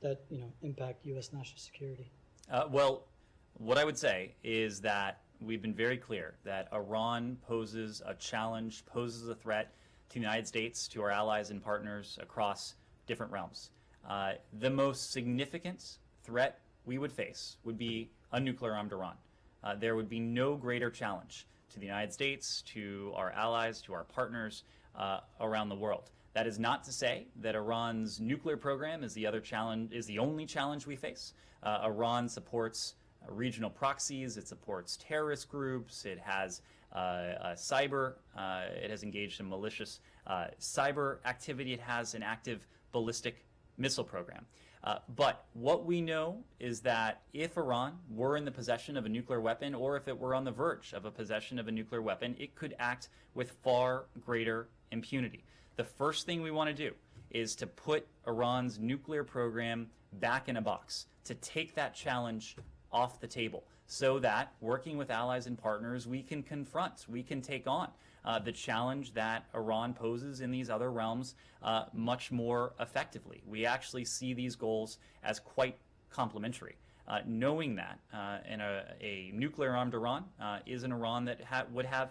that impact U.S. national security? Well, what I would say is that we've been very clear that Iran poses a challenge, poses a threat to the United States, to our allies and partners across different realms. The most significant threat we would face would be a nuclear-armed Iran. There would be no greater challenge to the United States, to our allies, to our partners around the world. That is not to say that Iran's nuclear program is the only challenge we face. Iran supports regional proxies, it supports terrorist groups, it has cyber, it has engaged in malicious cyber activity. It has an active ballistic missile program. But what we know is that if Iran were in the possession of a nuclear weapon, or if it were on the verge of a possession of a nuclear weapon, it could act with far greater impunity. The first thing we want to do is to put Iran's nuclear program back in a box, to take that challenge off the table, so that, working with allies and partners, we can confront, we can take on the challenge that Iran poses in these other realms much more effectively. We actually see these goals as quite complementary. Knowing that a nuclear-armed Iran is an Iran that would have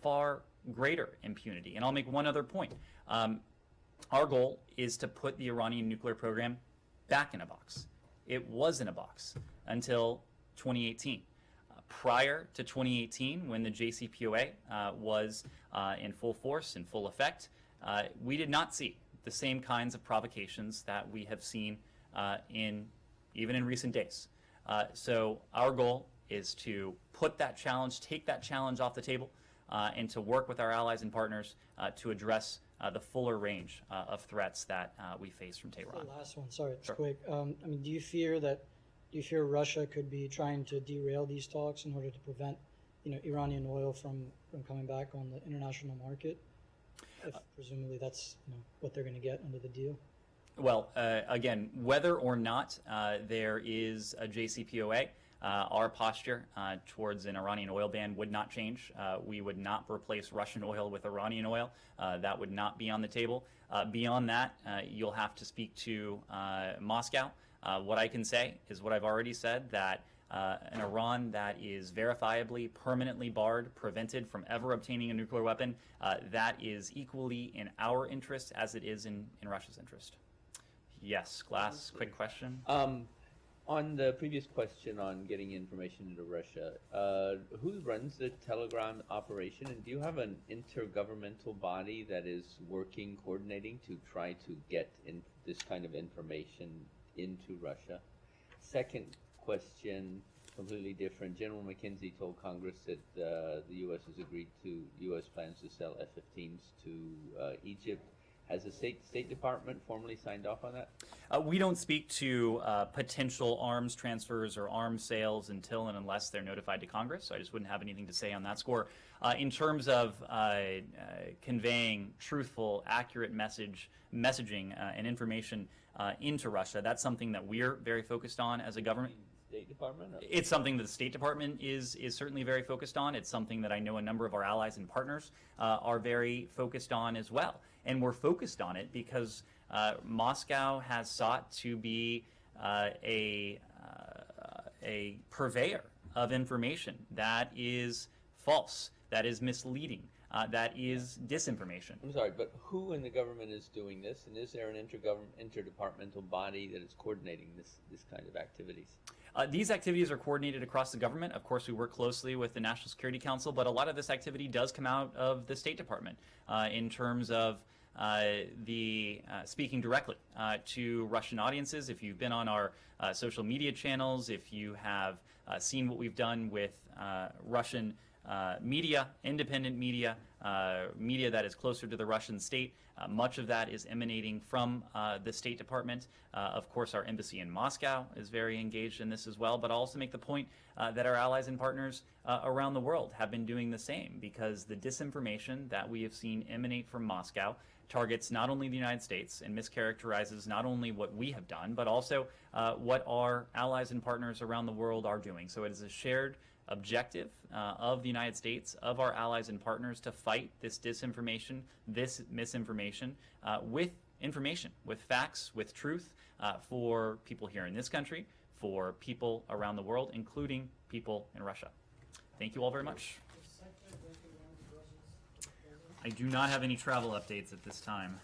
far greater impunity. And I'll make one other point. Our goal is to put the Iranian nuclear program back in a box. It was in a box until 2018. Prior to 2018, when the JCPOA was in full force, in full effect, we did not see the same kinds of provocations that we have seen even in recent days. So our goal is to put that challenge, take that challenge off the table, and to work with our allies and partners to address the fuller range of threats that we face from Tehran. The last one, sorry, it's Sure. quick. I mean, do you fear Russia could be trying to derail these talks in order to prevent, Iranian oil from coming back on the international market? If presumably that's what they're going to get under the deal. Well, again, whether or not there is a JCPOA, our posture towards an Iranian oil ban would not change. We would not replace Russian oil with Iranian oil. That would not be on the table. Beyond that, you'll have to speak to Moscow. What I can say is what I've already said, that an Iran that is verifiably, permanently barred, prevented from ever obtaining a nuclear weapon, that is equally in our interest as it is in Russia's interest. Yes, Glass, quick question. On the previous question on getting information into Russia, who runs the Telegram operation, and do you have an intergovernmental body that is working, coordinating to try to get this kind of information into Russia? Second question, completely different. General McKenzie told Congress that the U.S. has agreed to U.S. plans to sell F-15s to Egypt. Has the State Department formally signed off on that? We don't speak to potential arms transfers or arms sales until and unless they're notified to Congress, so I just wouldn't have anything to say on that score. In terms of conveying truthful, accurate messaging and information into Russia, that's something that we're very focused on as a government. State Department? It's something that the State Department is certainly very focused on. It's something that I know a number of our allies and partners are very focused on as well. And we're focused on it because Moscow has sought to be a purveyor of information that is false, that is misleading, that is disinformation. I'm sorry, but who in the government is doing this, and is there an interdepartmental body that is coordinating this kind of activities? These activities are coordinated across the government. Of course, we work closely with the National Security Council, but a lot of this activity does come out of the State Department in terms of speaking directly to Russian audiences. If you've been on our social media channels, if you have seen what we've done with Russian media, independent media, media that is closer to the Russian state, much of that is emanating from the State Department. Of course, our embassy in Moscow is very engaged in this as well, but I'll also make the point that our allies and partners around the world have been doing the same, because the disinformation that we have seen emanate from Moscow targets not only the United States and mischaracterizes not only what we have done, but also what our allies and partners around the world are doing. So it is a shared objective of the United States, of our allies and partners, to fight this disinformation, this misinformation, with information, with facts, with truth, for people here in this country, for people around the world, including people in Russia. Thank you all very much. I do not have any travel updates at this time.